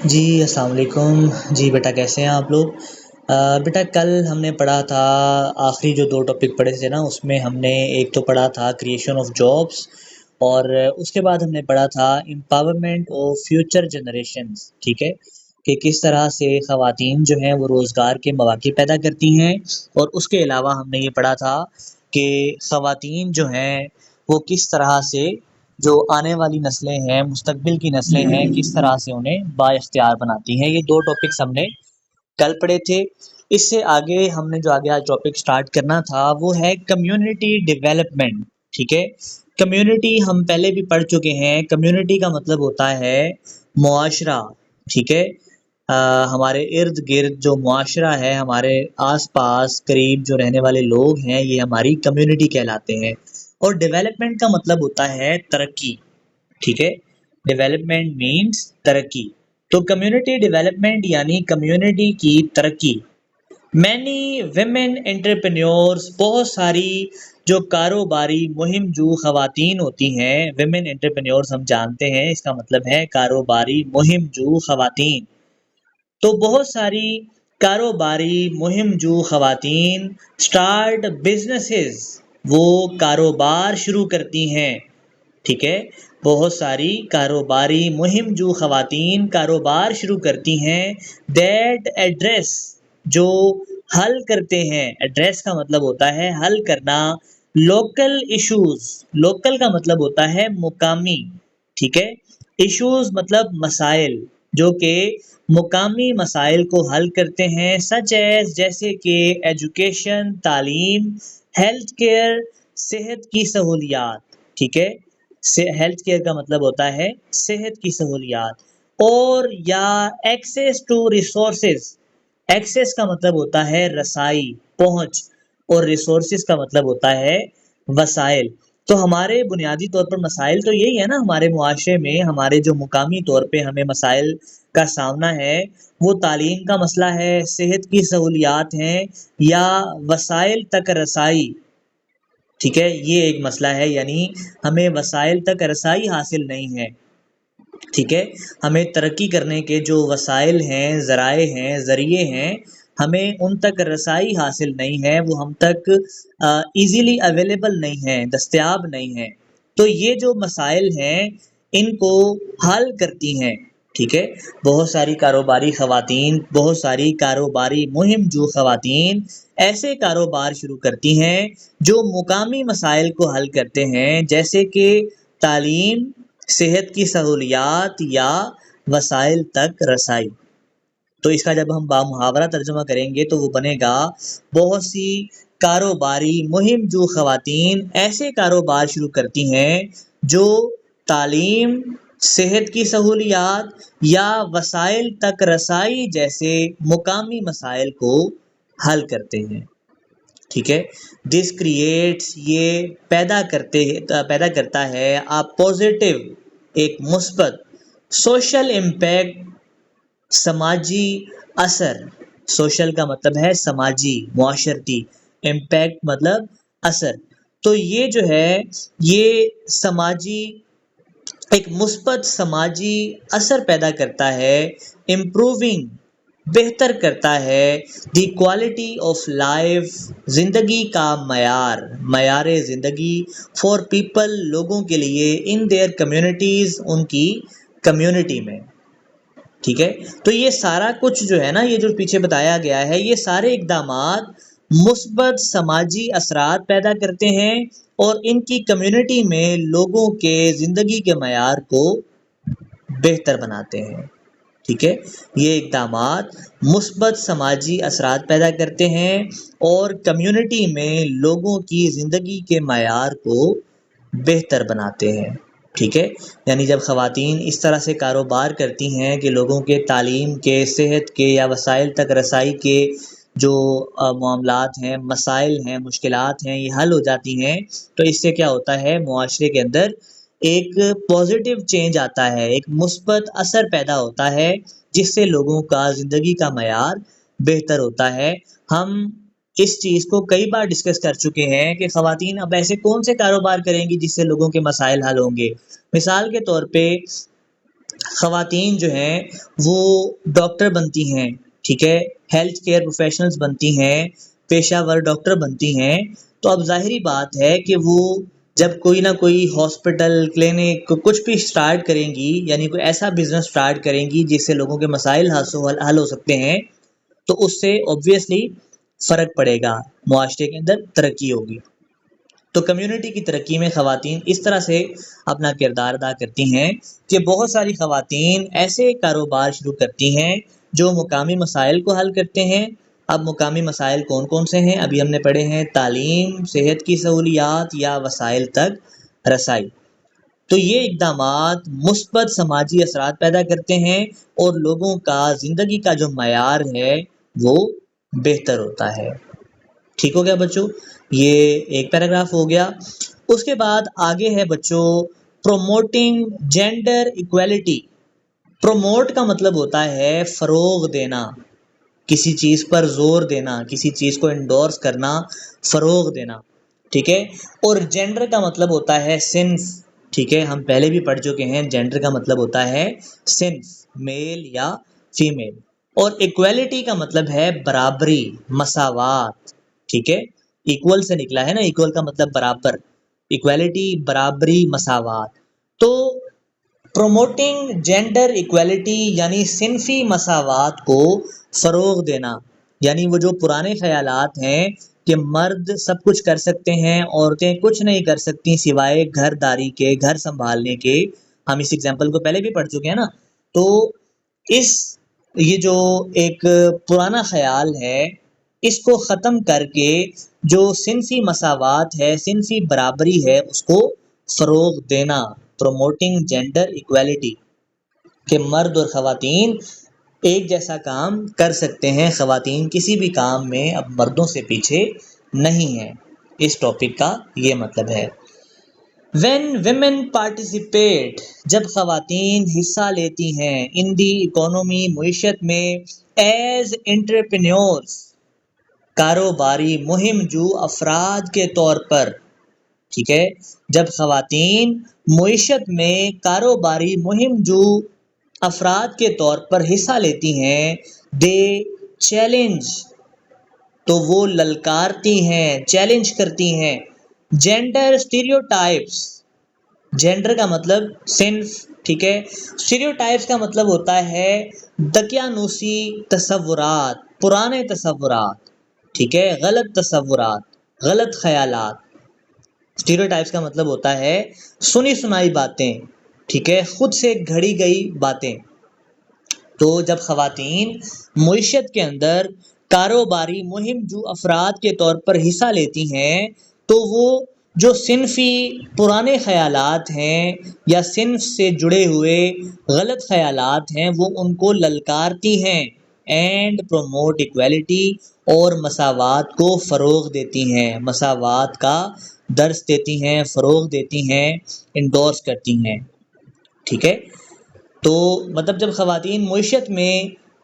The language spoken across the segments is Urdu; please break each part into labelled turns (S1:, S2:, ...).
S1: جی السلام علیکم۔ جی بیٹا کیسے ہیں آپ لوگ؟ بیٹا کل ہم نے پڑھا تھا، آخری جو 2 ٹاپک پڑھے تھے نا، اس میں ہم نے ایک تو پڑھا تھا کریشن آف جابس، اور اس کے بعد ہم نے پڑھا تھا امپاورمنٹ آف فیوچر جنریشنز، ٹھیک ہے؟ کہ کس طرح سے خواتین جو ہیں وہ روزگار کے مواقع پیدا کرتی ہیں، اور اس کے علاوہ ہم نے یہ پڑھا تھا کہ خواتین جو ہیں وہ کس طرح سے جو آنے والی نسلیں ہیں، مستقبل کی نسلیں ہیں، کس طرح سے انہیں با اختیار بناتی ہیں۔ یہ 2 ٹاپکس ہم نے کل پڑھے تھے۔ اس سے آگے ہم نے جو آج ٹاپک سٹارٹ کرنا تھا وہ ہے کمیونٹی ڈیولپمنٹ، ٹھیک ہے؟ کمیونٹی ہم پہلے بھی پڑھ چکے ہیں۔ کمیونٹی کا مطلب ہوتا ہے معاشرہ، ٹھیک ہے؟ ہمارے ارد گرد جو معاشرہ ہے، ہمارے آس پاس قریب جو رہنے والے لوگ ہیں، یہ ہماری کمیونٹی کہلاتے ہیں۔ اور ڈیولپمنٹ کا مطلب ہوتا ہے ترقی، ٹھیک ہے؟ ڈیولپمنٹ مینس ترقی۔ تو کمیونٹی ڈیولپمنٹ یعنی کمیونٹی کی ترقی۔ مینی ویمن انٹرپرینیورز، بہت ساری جو کاروباری مہم جو خواتین ہوتی ہیں، ویمن انٹرپرینیورز ہم جانتے ہیں اس کا مطلب ہے کاروباری مہم جو خواتین۔ تو بہت ساری کاروباری مہم جو خواتین اسٹارٹ بزنسز، وہ کاروبار شروع کرتی ہیں، ٹھیک ہے؟ بہت ساری کاروباری مہم جو خواتین کاروبار شروع کرتی ہیں، دیٹ ایڈریس، جو حل کرتے ہیں۔ ایڈریس کا مطلب ہوتا ہے حل کرنا۔ لوکل ایشوز، لوکل کا مطلب ہوتا ہے مقامی، ٹھیک ہے؟ ایشوز مطلب مسائل، جو کہ مقامی مسائل کو حل کرتے ہیں، سچ ایز جیسے کہ ایجوکیشن، تعلیم، ہیلتھ کیئر، صحت کی سہولیات، ٹھیک ہے؟ ہیلتھ کیئر کا مطلب ہوتا ہے صحت کی سہولیات، اور یا ایکسیس ٹو ریسورسز۔ ایکسیس کا مطلب ہوتا ہے رسائی، پہنچ، اور ریسورسز کا مطلب ہوتا ہے وسائل۔ تو ہمارے بنیادی طور پر مسائل تو یہی ہے نا، ہمارے معاشرے میں ہمارے جو مقامی طور پہ ہمیں مسائل کا سامنا ہے، وہ تعلیم کا مسئلہ ہے، صحت کی سہولیات ہیں، یا وسائل تک رسائی، ٹھیک ہے؟ یہ ایک مسئلہ ہے، یعنی ہمیں وسائل تک رسائی حاصل نہیں ہے، ٹھیک ہے؟ ہمیں ترقی کرنے کے جو وسائل ہیں، ذرائع ہیں، ذریعے ہیں، ہمیں ان تک رسائی حاصل نہیں ہے، وہ ہم تک ایزیلی اویلیبل نہیں ہے، دستیاب نہیں ہے۔ تو یہ جو مسائل ہیں ان کو حل کرتی ہیں، ٹھیک ہے؟ بہت ساری کاروباری خواتین، بہت ساری کاروباری مہم جو خواتین ایسے کاروبار شروع کرتی ہیں جو مقامی مسائل کو حل کرتے ہیں، جیسے کہ تعلیم، صحت کی سہولیات، یا وسائل تک رسائی۔ تو اس کا جب ہم بامحاورہ ترجمہ کریں گے تو وہ بنے گا بہت سی کاروباری مہم جو خواتین ایسے کاروبار شروع کرتی ہیں جو تعلیم، صحت کی سہولیات، یا وسائل تک رسائی جیسے مقامی مسائل کو حل کرتے ہیں، ٹھیک ہے؟ دس کریٹس، یہ پیدا کرتا ہے پازیٹیو، ایک مثبت سوشل امپیکٹ، سماجی اثر۔ سوشل کا مطلب ہے سماجی، معاشرتی، امپیکٹ مطلب اثر۔ تو یہ جو ہے یہ سماجی، ایک مثبت سماجی اثر پیدا کرتا ہے، امپروونگ، بہتر کرتا ہے، دی کوالٹی آف لائف، زندگی کا معیار زندگی، فار پیپل، لوگوں کے لیے، ان دیئر کمیونٹیز، ان کی کمیونٹی میں، ٹھیک ہے؟ تو یہ سارا کچھ جو ہے نا، یہ جو پیچھے بتایا گیا ہے، یہ سارے اقدامات مثبت سماجی اثرات پیدا کرتے ہیں، اور ان کی کمیونٹی میں لوگوں کے زندگی کے معیار کو بہتر بناتے ہیں، ٹھیک ہے؟ یہ اقدامات مثبت سماجی اثرات پیدا کرتے ہیں اور کمیونٹی میں لوگوں کی زندگی کے معیار کو بہتر بناتے ہیں، ٹھیک ہے؟ یعنی جب خواتین اس طرح سے کاروبار کرتی ہیں کہ لوگوں کے تعلیم کے، صحت کے، یا وسائل تک رسائی کے جو معاملات ہیں، مسائل ہیں، مشکلات ہیں، یہ حل ہو جاتی ہیں، تو اس سے کیا ہوتا ہے؟ معاشرے کے اندر ایک پازیٹیو چینج آتا ہے، ایک مثبت اثر پیدا ہوتا ہے، جس سے لوگوں کا زندگی کا معیار بہتر ہوتا ہے۔ ہم اس چیز کو کئی بار ڈسکس کر چکے ہیں کہ خواتین اب ایسے کون سے کاروبار کریں گی جس سے لوگوں کے مسائل حل ہوں گے۔ مثال کے طور پہ خواتین جو ہیں وہ ڈاکٹر بنتی ہیں، ٹھیک ہے، ہیلتھ کیئر پروفیشنلز بنتی ہیں، پیشہ ور ڈاکٹر بنتی ہیں، تو اب ظاہری بات ہے کہ وہ جب کوئی نہ کوئی ہاسپٹل کلینک کچھ بھی سٹارٹ کریں گی، یعنی کوئی ایسا بزنس سٹارٹ کریں گی جس سے لوگوں کے مسائل حل ہو سکتے ہیں، تو اس سے obviously فرق پڑے گا، معاشرے کے اندر ترقی ہوگی۔ تو کمیونٹی کی ترقی میں خواتین اس طرح سے اپنا کردار ادا کرتی ہیں کہ بہت ساری خواتین ایسے کاروبار شروع کرتی ہیں جو مقامی مسائل کو حل کرتے ہیں۔ اب مقامی مسائل کون کون سے ہیں؟ ابھی ہم نے پڑھے ہیں تعلیم، صحت کی سہولیات یا وسائل تک رسائی۔ تو یہ اقدامات مثبت سماجی اثرات پیدا کرتے ہیں اور لوگوں کا زندگی کا جو معیار ہے وہ بہتر ہوتا ہے۔ ٹھیک ہو گیا بچوں، یہ ایک پیراگراف ہو گیا۔ اس کے بعد آگے ہے بچوں پروموٹنگ جینڈر ایکویلٹی۔ پروموٹ کا مطلب ہوتا ہے فروغ دینا، کسی چیز پر زور دینا، کسی چیز کو انڈورس کرنا، فروغ دینا، ٹھیک ہے۔ اور جینڈر کا مطلب ہوتا ہے صنف، ٹھیک ہے، ہم پہلے بھی پڑھ چکے ہیں، جینڈر کا مطلب ہوتا ہے صنف، میل یا فیمیل۔ اور ایکویلٹی کا مطلب ہے برابری، مساوات، ٹھیک ہے، ایکول سے نکلا ہے نا، ایکول کا مطلب برابر، ایکویلٹی برابری مساوات۔ تو پروموٹنگ جینڈر ایکویلٹی یعنی صنفی مساوات کو فروغ دینا، یعنی وہ جو پرانے خیالات ہیں کہ مرد سب کچھ کر سکتے ہیں، عورتیں کچھ نہیں کر سکتی سوائے گھر داری کے، گھر سنبھالنے کے، ہم اس ایگزامپل کو پہلے بھی پڑھ چکے ہیں نا۔ تو یہ جو ایک پرانا خیال ہے اس کو ختم کر کے جو صنفی مساوات ہے، صنفی برابری ہے، اس کو فروغ دینا، پروموٹنگ جینڈر ایکویلٹی، کہ مرد اور خواتین ایک جیسا کام کر سکتے ہیں، خواتین کسی بھی کام میں اب مردوں سے پیچھے نہیں ہیں۔ اس ٹاپک کا یہ مطلب ہے۔ When women participate، جب خواتین حصہ لیتی ہیں in the economy، معیشت میں، as entrepreneurs، کاروباری مہم جو افراد کے طور پر، ٹھیک ہے، جب خواتین معیشت میں کاروباری مہم جو افراد کے طور پر حصہ لیتی ہیں، دے چیلنج، تو وہ للکارتی ہیں، چیلنج کرتی ہیں، جینڈر اسٹیریوٹائپس، جینڈر کا مطلب صنف، ٹھیک ہے، اسٹیریوٹائپس کا مطلب ہوتا ہے دقیانوسی تصورات، پرانے تصورات، ٹھیک ہے، غلط تصورات، غلط خیالات۔ اسٹیریوٹائپس کا مطلب ہوتا ہے سنی سنائی باتیں، ٹھیک ہے، خود سے گھڑی گئی باتیں۔ تو جب خواتین معیشت کے اندر کاروباری مہم جو افراد کے طور پر حصہ لیتی ہیں، تو وہ جو صنفی پرانے خیالات ہیں یا صنف سے جڑے ہوئے غلط خیالات ہیں وہ ان کو للکارتی ہیں، اینڈ پروموٹ ایکویلٹی، اور مساوات کو فروغ دیتی ہیں، مساوات کا درس دیتی ہیں، فروغ دیتی ہیں، انڈورس کرتی ہیں، ٹھیک ہے۔ تو مطلب جب خواتین معیشت میں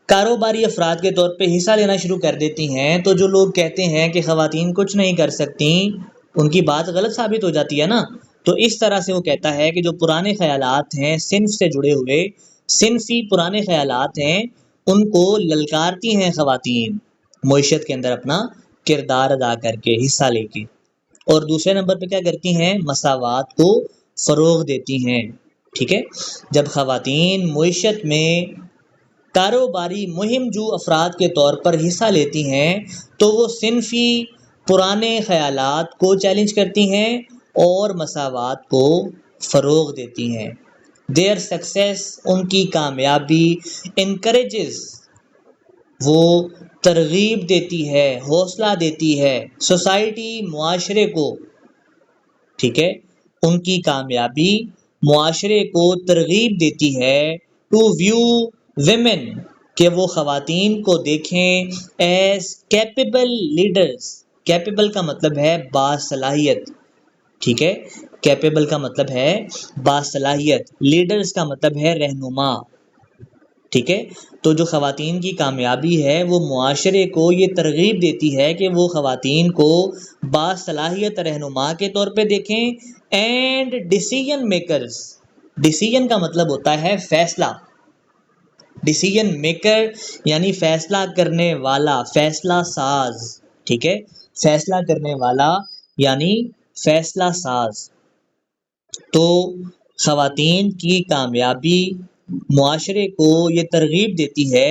S1: کاروباری افراد کے طور پہ حصہ لینا شروع کر دیتی ہیں، تو جو لوگ کہتے ہیں کہ خواتین کچھ نہیں کر سکتی، ان کی بات غلط ثابت ہو جاتی ہے نا۔ تو اس طرح سے وہ کہتا ہے کہ جو پرانے خیالات ہیں، صنف سے جڑے ہوئے صنفی پرانے خیالات ہیں، ان کو للکارتی ہیں خواتین معیشت کے اندر اپنا کردار ادا کر کے، حصہ لے کے۔ اور دوسرے نمبر پہ کیا کرتی ہیں؟ مساوات کو فروغ دیتی ہیں، ٹھیک ہے۔ جب خواتین معیشت میں کاروباری مہم جو افراد کے طور پر حصہ لیتی ہیں تو وہ صنفی پرانے خیالات کو چیلنج کرتی ہیں اور مساوات کو فروغ دیتی ہیں۔ Their success، ان کی کامیابی، encourages، وہ ترغیب دیتی ہے، حوصلہ دیتی ہے، سوسائٹی، معاشرے کو، ٹھیک ہے، ان کی کامیابی معاشرے کو ترغیب دیتی ہے ٹو ویو ویمن، کہ وہ خواتین کو دیکھیں ایز کیپیبل لیڈرز۔ کیپیبل کا مطلب ہے باصلاحیت، ٹھیک ہے، کیپیبل کا مطلب ہے باصلاحیت، لیڈرز کا مطلب ہے رہنما، ٹھیک ہے۔ تو جو خواتین کی کامیابی ہے وہ معاشرے کو یہ ترغیب دیتی ہے کہ وہ خواتین کو باصلاحیت رہنما کے طور پہ دیکھیں، اینڈ ڈیسیژن میکرز، ڈیسیجن کا مطلب ہوتا ہے فیصلہ، ڈیسیجن میکر یعنی فیصلہ کرنے والا، فیصلہ ساز، ٹھیک ہے، فیصلہ کرنے والا یعنی فیصلہ ساز۔ تو خواتین کی کامیابی معاشرے کو یہ ترغیب دیتی ہے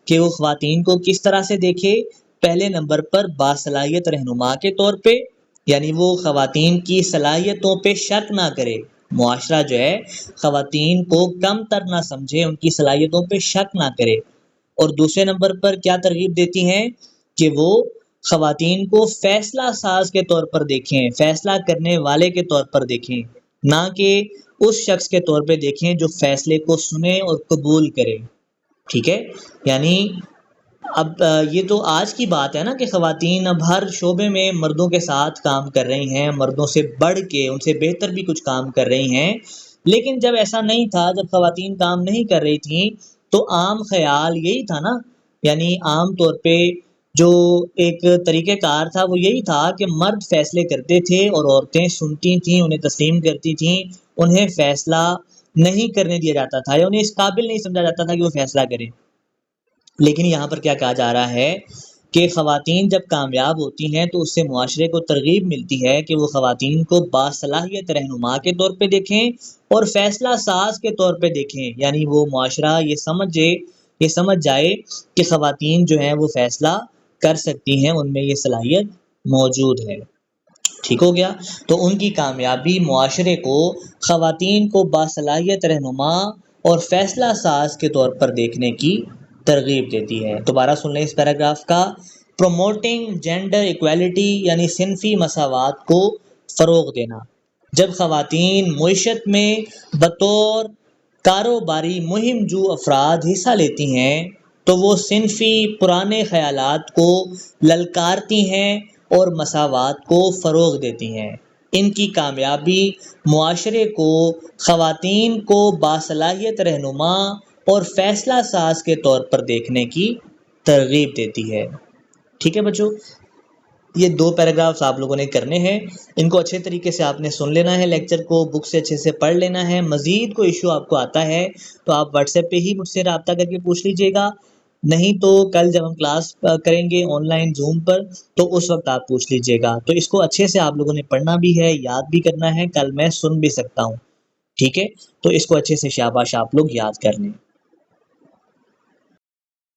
S1: کہ وہ خواتین کو کس طرح سے دیکھے؟ پہلے نمبر پر باصلاحیت رہنما کے طور پہ، یعنی وہ خواتین کی صلاحیتوں پہ شک نہ کرے، معاشرہ جو ہے خواتین کو کم تر نہ سمجھے، ان کی صلاحیتوں پہ شک نہ کرے۔ اور دوسرے نمبر پر کیا ترغیب دیتی ہیں کہ وہ خواتین کو فیصلہ ساز کے طور پر دیکھیں، فیصلہ کرنے والے کے طور پر دیکھیں، نہ کہ اس شخص کے طور پہ دیکھیں جو فیصلے کو سنے اور قبول کرے، ٹھیک ہے۔ یعنی اب یہ تو آج کی بات ہے نا کہ خواتین اب ہر شعبے میں مردوں کے ساتھ کام کر رہی ہیں، مردوں سے بڑھ کے، ان سے بہتر بھی کچھ کام کر رہی ہیں۔ لیکن جب ایسا نہیں تھا، جب خواتین کام نہیں کر رہی تھیں، تو عام خیال یہی تھا نا، یعنی عام طور پہ جو ایک طریقہ کار تھا وہ یہی تھا کہ مرد فیصلے کرتے تھے اور عورتیں سنتی تھیں، انہیں تسلیم کرتی تھیں، انہیں فیصلہ نہیں کرنے دیا جاتا تھا یا انہیں اس قابل نہیں سمجھا جاتا تھا کہ وہ فیصلہ کریں۔ لیکن یہاں پر کیا کہا جا رہا ہے کہ خواتین جب کامیاب ہوتی ہیں تو اس سے معاشرے کو ترغیب ملتی ہے کہ وہ خواتین کو باصلاحیت رہنما کے طور پہ دیکھیں اور فیصلہ ساز کے طور پہ دیکھیں، یعنی وہ معاشرہ یہ سمجھ جائے کہ خواتین جو ہیں وہ فیصلہ کر سکتی ہیں، ان میں یہ صلاحیت موجود ہے۔ ٹھیک ہو گیا؟ تو ان کی کامیابی معاشرے کو خواتین کو باصلاحیت رہنما اور فیصلہ ساز کے طور پر دیکھنے کی ترغیب دیتی ہے۔ دوبارہ سن لیں اس پیراگراف کا، پروموٹنگ جینڈر ایکویلٹی یعنی صنفی مساوات کو فروغ دینا۔ جب خواتین معیشت میں بطور کاروباری مہم جو افراد حصہ لیتی ہیں تو وہ صنفی پرانے خیالات کو للکارتی ہیں اور مساوات کو فروغ دیتی ہیں۔ ان کی کامیابی معاشرے کو خواتین کو باصلاحیت رہنما اور فیصلہ ساز کے طور پر دیکھنے کی ترغیب دیتی ہے۔ ٹھیک ہے بچوں، یہ 2 پیراگرافز آپ لوگوں نے کرنے ہیں، ان کو اچھے طریقے سے آپ نے سن لینا ہے، لیکچر کو بک سے اچھے سے پڑھ لینا ہے۔ مزید کوئی ایشو آپ کو آتا ہے تو آپ واٹس ایپ پہ ہی مجھ سے رابطہ کر کے پوچھ لیجئے گا، نہیں تو کل جب ہم کلاس کریں گے آن لائن زوم پر تو اس وقت آپ پوچھ لیجئے گا۔ تو اس کو اچھے سے آپ لوگوں نے پڑھنا بھی ہے، یاد بھی کرنا ہے، کل میں سن بھی سکتا ہوں، ٹھیک ہے؟ تو اس کو اچھے سے شاباش آپ لوگ یاد کر لیں۔